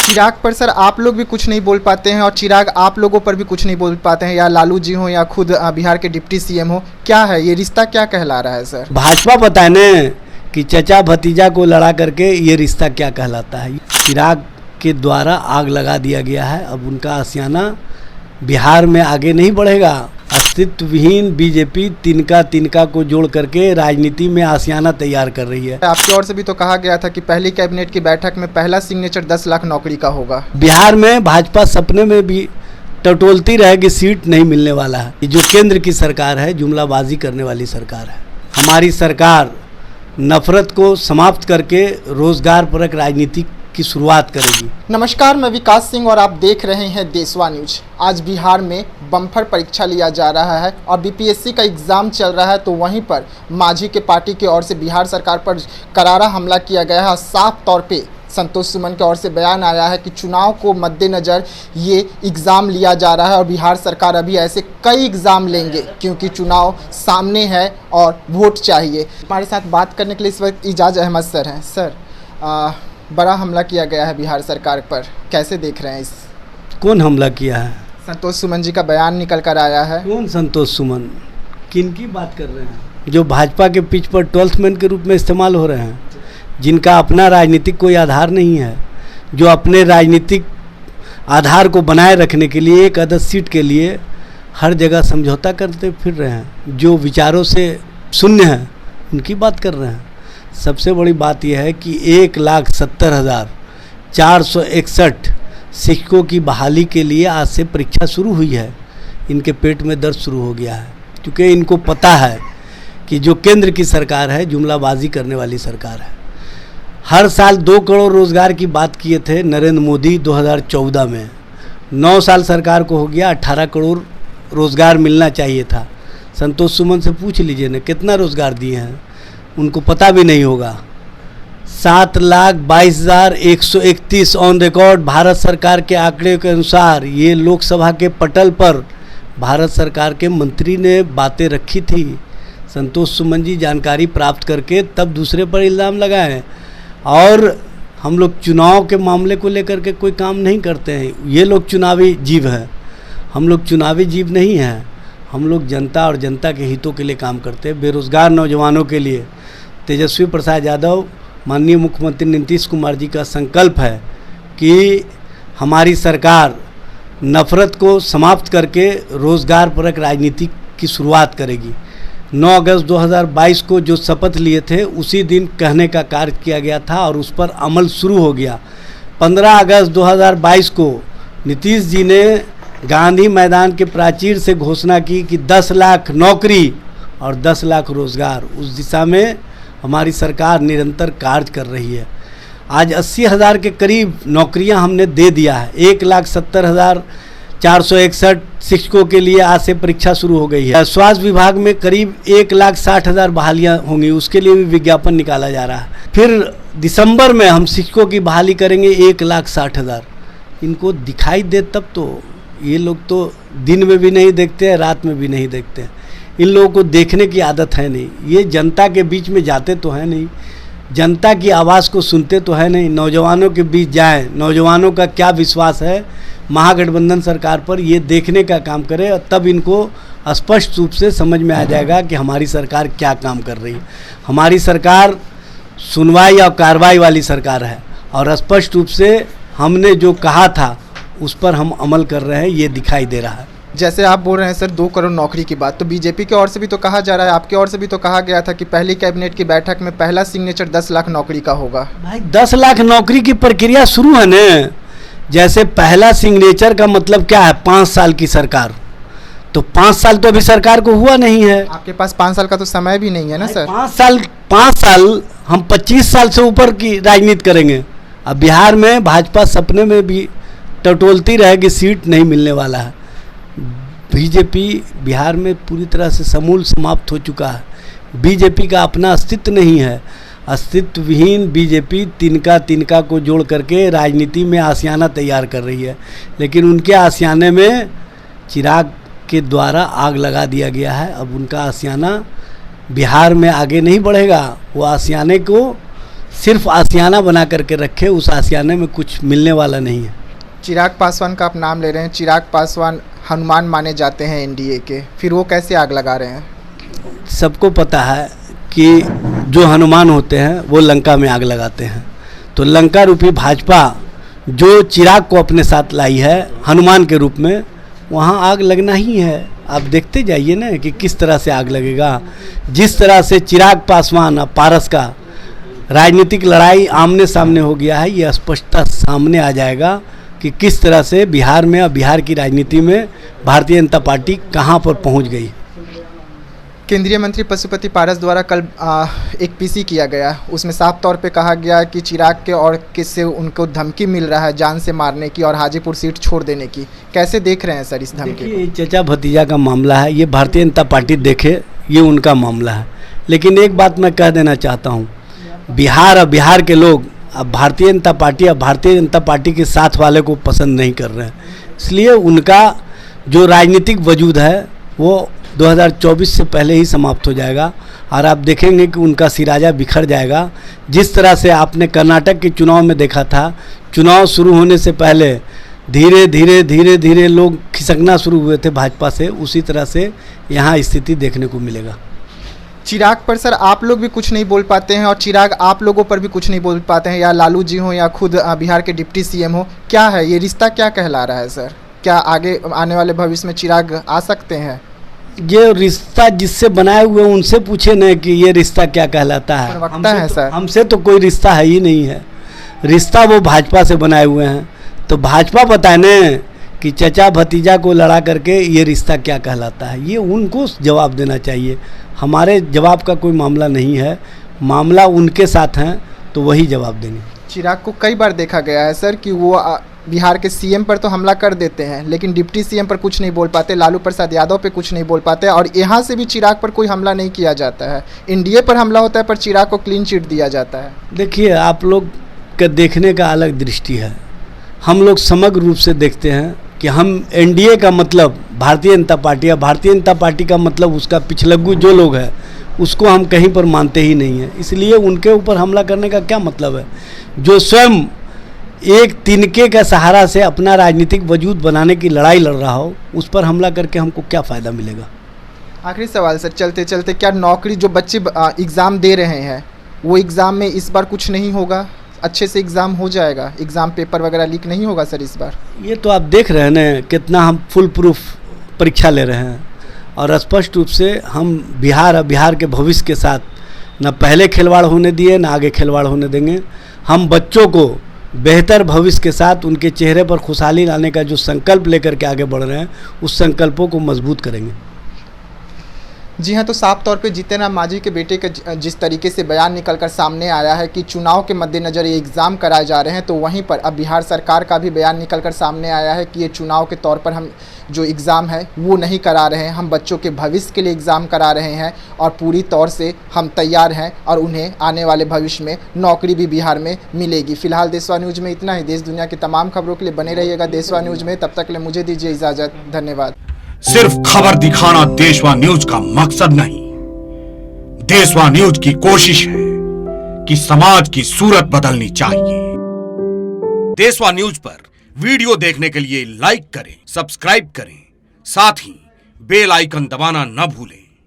चिराग पर सर आप लोग भी कुछ नहीं बोल पाते हैं और चिराग आप लोगों पर भी कुछ नहीं बोल पाते हैं, या लालू जी हो या खुद बिहार के डिप्टी सीएम हो, क्या है ये रिश्ता, क्या कहला रहा है सर? भाजपा पता है न कि चचा भतीजा को लड़ा करके ये रिश्ता क्या कहलाता है। चिराग के द्वारा आग लगा दिया गया है। अब उनका आशियाना बिहार में आगे नहीं बढ़ेगा। अस्तित्व विहीन बीजेपी तिनका को जोड़ करके राजनीति में आशियाना तैयार कर रही है। आपकी ओर से भी तो कहा गया था कि पहली कैबिनेट की बैठक में पहला सिग्नेचर 10 लाख नौकरी का होगा। बिहार में भाजपा सपने में भी टटोलती रहेगी, सीट नहीं मिलने वाला है। ये जो केंद्र की सरकार है जुमलाबाजी करने वाली सरकार है। हमारी सरकार नफरत को समाप्त करके रोजगार परक राजनीति की शुरुआत करेगी। नमस्कार, मैं विकास सिंह और आप देख रहे हैं देशवा न्यूज। आज बिहार में बम्पर परीक्षा लिया जा रहा है और बीपीएससी का एग्ज़ाम चल रहा है, तो वहीं पर मांझी के पार्टी की ओर से बिहार सरकार पर करारा हमला किया गया है। साफ तौर पे संतोष सुमन की ओर से बयान आया है कि चुनाव को मद्देनज़र ये एग्ज़ाम लिया जा रहा है और बिहार सरकार अभी ऐसे कई एग्ज़ाम लेंगे क्योंकि चुनाव सामने है और वोट चाहिए। हमारे साथ बात करने के लिए इस वक्त इजाज अहमद सर हैं। सर, बड़ा हमला किया गया है बिहार सरकार पर, कैसे देख रहे हैं इस? कौन हमला किया है? संतोष सुमन जी का बयान निकल कर आया है। कौन संतोष सुमन? किन की बात कर रहे हैं? जो भाजपा के पिच पर 12th मैन के रूप में इस्तेमाल हो रहे हैं, जिनका अपना राजनीतिक कोई आधार नहीं है, जो अपने राजनीतिक आधार को बनाए रखने के लिए एक आध सीट के लिए हर जगह समझौता करते फिर रहे हैं, जो विचारों से शून्य हैं, उनकी बात कर रहे हैं। सबसे बड़ी बात यह है कि 1,70,461 शिक्षकों की बहाली के लिए आज से परीक्षा शुरू हुई है। इनके पेट में दर्द शुरू हो गया है क्योंकि इनको पता है कि जो केंद्र की सरकार है जुमलाबाजी करने वाली सरकार है। हर साल 2 करोड़ रोज़गार की बात किए थे नरेंद्र मोदी 2014 में। 9 साल सरकार को हो गया, 18 करोड़ रोज़गार मिलना चाहिए था। संतोष सुमन से पूछ लीजिए ना कितना रोज़गार दिए हैं, उनको पता भी नहीं होगा। 7,22,131 ऑन रिकॉर्ड भारत सरकार के आंकड़े के अनुसार ये लोकसभा के पटल पर भारत सरकार के मंत्री ने बातें रखी थी। संतोष सुमन जी जानकारी प्राप्त करके तब दूसरे पर इल्ज़ाम लगाएं। और हम लोग चुनाव के मामले को लेकर के कोई काम नहीं करते हैं। ये लोग चुनावी जीव हैं, हम लोग चुनावी जीव नहीं हैं। हम लोग जनता और जनता के हितों के लिए काम करते हैं। बेरोज़गार नौजवानों के लिए तेजस्वी प्रसाद यादव, माननीय मुख्यमंत्री नीतीश कुमार जी का संकल्प है कि हमारी सरकार नफरत को समाप्त करके रोज़गार परक राजनीति की शुरुआत करेगी। 9 अगस्त 2022 को जो शपथ लिए थे उसी दिन कहने का कार्य किया गया था और उस पर अमल शुरू हो गया। 15 अगस्त 2022 को नीतीश जी ने गांधी मैदान के प्राचीर से घोषणा की कि 10 लाख नौकरी और 10 लाख रोज़गार। उस दिशा में हमारी सरकार निरंतर कार्य कर रही है। आज 80,000 के करीब नौकरियां हमने दे दिया है। 1,70,461 शिक्षकों के लिए आज से परीक्षा शुरू हो गई है। स्वास्थ्य विभाग में करीब 1,60,000 बहालियां होंगी, उसके लिए भी विज्ञापन निकाला जा रहा है। फिर दिसंबर में हम शिक्षकों की बहाली करेंगे 1,60,000। इनको दिखाई दे तब तो, ये लोग तो दिन में भी नहीं देखते हैं, रात में भी नहीं देखते हैं। इन लोगों को देखने की आदत है नहीं। ये जनता के बीच में जाते तो हैं नहीं, जनता की आवाज़ को सुनते तो है नहीं। नौजवानों के बीच जाएं, नौजवानों का क्या विश्वास है महागठबंधन सरकार पर, ये देखने का काम करें और तब इनको स्पष्ट रूप से समझ में आ जाएगा कि हमारी सरकार क्या काम कर रही है। हमारी सरकार सुनवाई और कार्रवाई वाली सरकार है और स्पष्ट रूप से हमने जो कहा था उस पर हम अमल कर रहे हैं, ये दिखाई दे रहा है। जैसे आप बोल रहे हैं सर 2 करोड़ नौकरी की बात, तो बीजेपी की ओर से भी तो कहा जा रहा है, आपकी ओर से भी तो कहा गया था कि पहली कैबिनेट की बैठक में पहला सिग्नेचर 10 लाख नौकरी का होगा। भाई 10 लाख नौकरी की प्रक्रिया शुरू है न। जैसे पहला सिग्नेचर का मतलब क्या है? 5 साल की सरकार, तो 5 साल तो अभी सरकार को हुआ नहीं है। आपके पास 5 साल का तो समय भी नहीं है ना सर। 5 साल हम 25 साल से ऊपर की राजनीति करेंगे। अब बिहार में भाजपा सपने में भी टटोलती रहेगी, सीट नहीं मिलने वाला है। बीजेपी बिहार में पूरी तरह से समूल समाप्त हो चुका है। बीजेपी का अपना अस्तित्व नहीं है। अस्तित्व विहीन बीजेपी तिनका को जोड़ करके राजनीति में आशियाना तैयार कर रही है, लेकिन उनके आशियाने में चिराग के द्वारा आग लगा दिया गया है। अब उनका आशियाना बिहार में आगे नहीं बढ़ेगा। वो आशियाने को सिर्फ आशियाना बना करके रखे, उस आशियाने में कुछ मिलने वाला नहीं है। चिराग पासवान का आप नाम ले रहे हैं। चिराग पासवान हनुमान माने जाते हैं एनडीए के, फिर वो कैसे आग लगा रहे हैं? सबको पता है कि जो हनुमान होते हैं वो लंका में आग लगाते हैं, तो लंका रूपी भाजपा जो चिराग को अपने साथ लाई है हनुमान के रूप में, वहाँ आग लगना ही है। आप देखते जाइए ना कि किस तरह से आग लगेगा। जिस तरह से चिराग पासवान और पारस का राजनीतिक लड़ाई आमने सामने हो गया है, ये स्पष्टता सामने आ जाएगा कि किस तरह से बिहार में और बिहार की राजनीति में भारतीय जनता पार्टी कहाँ पर पहुँच गई। केंद्रीय मंत्री पशुपति पारस द्वारा कल एक पीसी किया गया, उसमें साफ तौर पे कहा गया कि चिराग के और किससे उनको धमकी मिल रहा है जान से मारने की और हाजीपुर सीट छोड़ देने की। कैसे देख रहे हैं सर इस धमकी को? चचा भतीजा का मामला है, ये भारतीय जनता पार्टी देखे, ये उनका मामला है। लेकिन एक बात मैं कह देना चाहता हूँ, बिहार और बिहार के लोग अब भारतीय जनता पार्टी और भारतीय जनता पार्टी के साथ वाले को पसंद नहीं कर रहे हैं, इसलिए उनका जो राजनीतिक वजूद है वो 2024 से पहले ही समाप्त हो जाएगा और आप देखेंगे कि उनका सिराजा बिखर जाएगा। जिस तरह से आपने कर्नाटक के चुनाव में देखा था, चुनाव शुरू होने से पहले धीरे धीरे धीरे धीरे लोग खिसकना शुरू हुए थे भाजपा से, उसी तरह से यहाँ स्थिति देखने को मिलेगा। चिराग पर सर आप लोग भी कुछ नहीं बोल पाते हैं और चिराग आप लोगों पर भी कुछ नहीं बोल पाते हैं, या लालू जी हो या खुद बिहार के डिप्टी सीएम हो, क्या है ये रिश्ता, क्या कहला रहा है सर? क्या आगे आने वाले भविष्य में चिराग आ सकते हैं? ये रिश्ता जिससे बनाए हुए उनसे पूछे न कि ये रिश्ता क्या कहलाता है। हमसे तो कोई रिश्ता है ही नहीं है, रिश्ता वो भाजपा से बनाए हुए हैं। तो भाजपा बताए न कि चचा भतीजा को लड़ा करके ये रिश्ता क्या कहलाता है, ये उनको जवाब देना चाहिए। हमारे जवाब का कोई मामला नहीं है, मामला उनके साथ हैं तो वही जवाब देंगे। चिराग को कई बार देखा गया है सर कि वो बिहार के सीएम पर तो हमला कर देते हैं लेकिन डिप्टी सीएम पर कुछ नहीं बोल पाते, लालू प्रसाद यादव पे कुछ नहीं बोल पाते, और यहाँ से भी चिराग पर कोई हमला नहीं किया जाता है। एनडीए पर हमला होता है पर चिराग को क्लीन चिट दिया जाता है। देखिए, आप लोग के देखने का अलग दृष्टि है, हम लोग समग्र रूप से देखते हैं कि हम एनडीए का मतलब भारतीय जनता पार्टी है, भारतीय जनता पार्टी का मतलब उसका पिछलग्गू जो लोग हैं उसको हम कहीं पर मानते ही नहीं है। इसलिए उनके ऊपर हमला करने का क्या मतलब है? जो स्वयं एक तिनके का सहारा से अपना राजनीतिक वजूद बनाने की लड़ाई लड़ रहा हो, उस पर हमला करके हमको क्या फ़ायदा मिलेगा? आखिरी सवाल सर, चलते चलते, क्या नौकरी जो बच्चे एग्ज़ाम दे रहे हैं वो एग्ज़ाम में इस बार कुछ नहीं होगा? अच्छे से एग्ज़ाम हो जाएगा? एग्ज़ाम पेपर वगैरह लीक नहीं होगा सर इस बार? ये तो आप देख रहे हैं ना कितना हम फुल प्रूफ परीक्षा ले रहे हैं, और स्पष्ट रूप से हम बिहार और बिहार के भविष्य के साथ न पहले खिलवाड़ होने दिए न आगे खिलवाड़ होने देंगे। हम बच्चों को बेहतर भविष्य के साथ उनके चेहरे पर खुशहाली लाने का जो संकल्प लेकर के आगे बढ़ रहे हैं, उस संकल्पों को मजबूत करेंगे। जी हाँ, तो साफ तौर पे जीतन राम मांझी के बेटे का जिस तरीके से बयान निकलकर सामने आया है कि चुनाव के मद्देनज़र ये एग्ज़ाम कराए जा रहे हैं, तो वहीं पर अब बिहार सरकार का भी बयान निकलकर सामने आया है कि ये चुनाव के तौर पर हम जो एग्ज़ाम है वो नहीं करा रहे हैं, हम बच्चों के भविष्य के लिए एग्ज़ाम करा रहे हैं और पूरी तौर से हम तैयार हैं और उन्हें आने वाले भविष्य में नौकरी भी बिहार में मिलेगी। फिलहाल देशवा न्यूज़ में इतना ही। देश दुनिया की तमाम खबरों के लिए बने रहिएगा देशवा न्यूज़ में। तब तक के लिए मुझे दीजिए इजाज़त। धन्यवाद। सिर्फ खबर दिखाना देशवा न्यूज का मकसद नहीं, देशवा न्यूज की कोशिश है कि समाज की सूरत बदलनी चाहिए। देशवा न्यूज पर वीडियो देखने के लिए लाइक करें, सब्सक्राइब करें, साथ ही बेल आइकन दबाना न भूलें।